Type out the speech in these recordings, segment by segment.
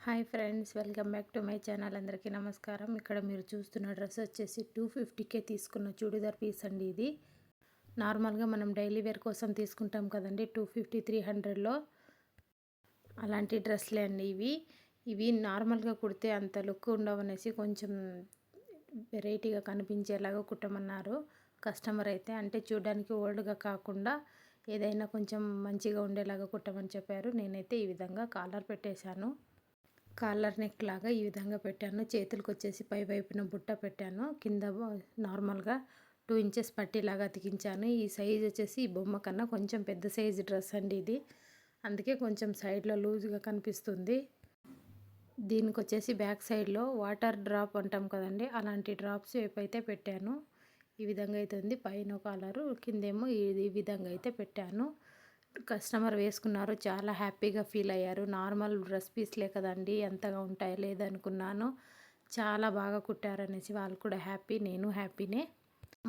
Hi friends, welcome back to my channel. అందరికీ నమస్కారం. ఇక్కడ మీరు చూస్తున్న డ్రెస్ వచ్చేసి 250కే తీసుకున్న చూడిదార్ పీస్ అండి. ఇది నార్మల్గా మనం డైలీ వేర్ కోసం తీసుకుంటాం కదండి, 250 300లో అలాంటి డ్రెస్లే అండి. ఇవి నార్మల్గా కుడితే అంత లుక్ ఉండవనేసి కొంచెం వెరైటీగా కనిపించేలాగా కుట్టమన్నారు కస్టమర్ అయితే. అంటే చూడడానికి ఓల్డ్గా కాకుండా ఏదైనా కొంచెం మంచిగా ఉండేలాగా కుట్టమని చెప్పారు. నేనైతే ఈ విధంగా కాలర్ పెట్టేశాను. కాలర్ నెక్ లాగా ఈ విధంగా పెట్టాను. చేతులకు వచ్చేసి పై వైపున బుట్ట పెట్టాను. కింద నార్మల్గా 2 ఇంచెస్ పట్టీలాగా అతికించాను. ఈ సైజ్ వచ్చేసి ఈ బొమ్మ కన్నా కొంచెం పెద్ద సైజు డ్రెస్ అండి ఇది. అందుకే కొంచెం సైడ్లో లూజ్గా కనిపిస్తుంది. దీనికి వచ్చేసి బ్యాక్ సైడ్లో వాటర్ డ్రాప్ అంటాం కదండి, అలాంటి డ్రాప్స్ అయితే పెట్టాను. ఈ విధంగా అయితే ఉంది. పైన కాలరు, కిందేమో ఈ విధంగా అయితే పెట్టాను. కస్టమర్ వేసుకున్నారు, చాలా హ్యాపీగా ఫీల్ అయ్యారు. నార్మల్ డ్రెస్ పీస్లే కదండి, ఎంతగా ఉంటాయో లేదనుకున్నాను. చాలా బాగా కుట్టారనేసి వాళ్ళు కూడా హ్యాపీ, నేను హ్యాపీనే.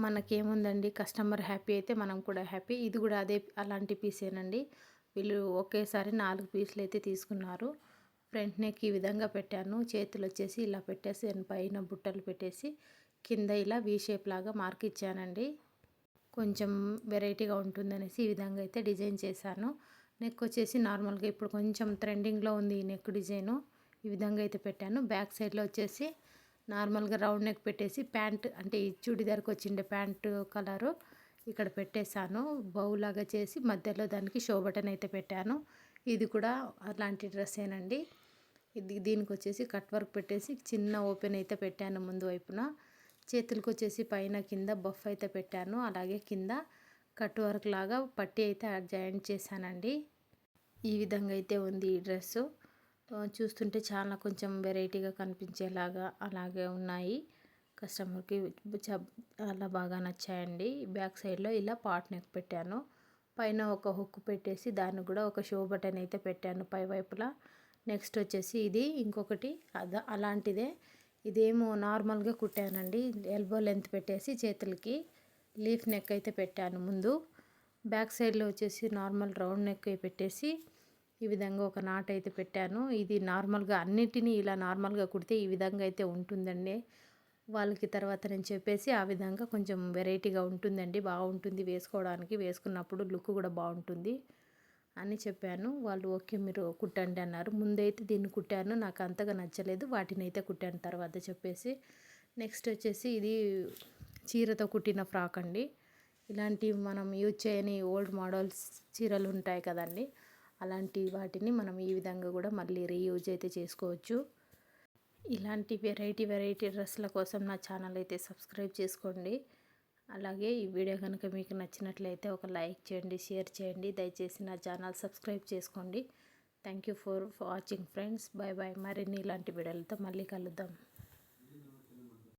మనకేముందండి, కస్టమర్ హ్యాపీ అయితే మనం కూడా హ్యాపీ. ఇది కూడా అలాంటి పీసేనండి. వీళ్ళు ఒకేసారి 4 పీసులు అయితే తీసుకున్నారు. ఫ్రంట్ నెక్ ఈ విధంగా పెట్టాను. చేతులు వచ్చేసి ఇలా పెట్టేసి పైన బుట్టలు పెట్టేసి కింద ఇలా వీ షేప్ లాగా మార్క్ ఇచ్చానండి. కొంచెం వెరైటీగా ఉంటుందనేసి ఈ విధంగా అయితే డిజైన్ చేశాను. నెక్ వచ్చేసి నార్మల్గా ఇప్పుడు కొంచెం ట్రెండింగ్లో ఉంది ఈ నెక్ డిజైను. ఈ విధంగా అయితే పెట్టాను. బ్యాక్ సైడ్లో వచ్చేసి నార్మల్గా రౌండ్ నెక్ పెట్టేసి ప్యాంట్, అంటే ఈ చూడిదార్కి వచ్చిండే ప్యాంటు కలరు ఇక్కడ పెట్టేశాను. బౌలాగా చేసి మధ్యలో దానికి షో బటన్ అయితే పెట్టాను. ఇది కూడా అలాంటి డ్రెస్సేనండి. దీనికి వచ్చేసి కట్ వర్క్ పెట్టేసి చిన్న ఓపెన్ అయితే పెట్టాను ముందు వైపున. చేతులకు వచ్చేసి పైన కింద బఫ్ అయితే పెట్టాను. అలాగే కింద కట్ వర్క్ లాగా పట్టీ అయితే జాయింట్ చేశానండి. ఈ విధంగా అయితే ఉంది ఈ డ్రెస్సు. చూస్తుంటే చాలా కొంచెం వెరైటీగా కనిపించేలాగా అలాగే ఉన్నాయి. కస్టమర్కి చాలా బాగా నచ్చాయండి. బ్యాక్ సైడ్లో ఇలా పాట్ నెక్ పెట్టాను. పైన ఒక హుక్ పెట్టేసి దానికి కూడా ఒక షో బటన్ అయితే పెట్టాను పై వైపులా. నెక్స్ట్ వచ్చేసి ఇది ఇంకొకటి అలాంటిదే. ఇదేమో నార్మల్గా కుట్టానండి. ఎల్బో లెంత్ పెట్టేసి చేతులకి లీఫ్ నెక్ అయితే పెట్టాను ముందు. బ్యాక్ సైడ్లో వచ్చేసి నార్మల్ రౌండ్ నెక్ పెట్టేసి ఈ విధంగా ఒక నాట్ అయితే పెట్టాను. ఇది నార్మల్గా అన్నిటినీ ఇలా నార్మల్గా కుడితే ఈ విధంగా అయితే ఉంటుందండి. వాళ్ళకి తర్వాత నేను చెప్పేసి ఆ విధంగా కొంచెం వెరైటీగా ఉంటుందండి, బాగుంటుంది వేసుకోవడానికి, వేసుకున్నప్పుడు లుక్ కూడా బాగుంటుంది అని చెప్పాను. వాళ్ళు ఓకే మీరు కుట్టండి అన్నారు. ముందైతే దీన్ని కుట్టాను, నాకు అంతగా నచ్చలేదు, వాటిని అయితే కుట్టాను తర్వాత చెప్పేసి. నెక్స్ట్ వచ్చేసి ఇది చీరతో కుట్టిన ఫ్రాక్ అండి. ఇలాంటివి మనం యూజ్ చేయని ఓల్డ్ మోడల్స్ చీరలు ఉంటాయి కదండి, అలాంటి వాటిని మనం ఈ విధంగా కూడా మళ్ళీ రీయూజ్ అయితే చేసుకోవచ్చు. ఇలాంటి వెరైటీ డ్రెస్ల కోసం నా ఛానల్ అయితే సబ్స్క్రైబ్ చేసుకోండి. అలాగే ఈ వీడియో కనుక మీకు నచ్చినట్లయితే ఒక లైక్ చేయండి, షేర్ చేయండి. దయచేసి నా ఛానల్ సబ్స్క్రైబ్ చేసుకోండి. Thank you for watching friends. Bye bye. మరిన్ని ఇలాంటి వీడియోలతో మళ్ళీ కలుద్దాం.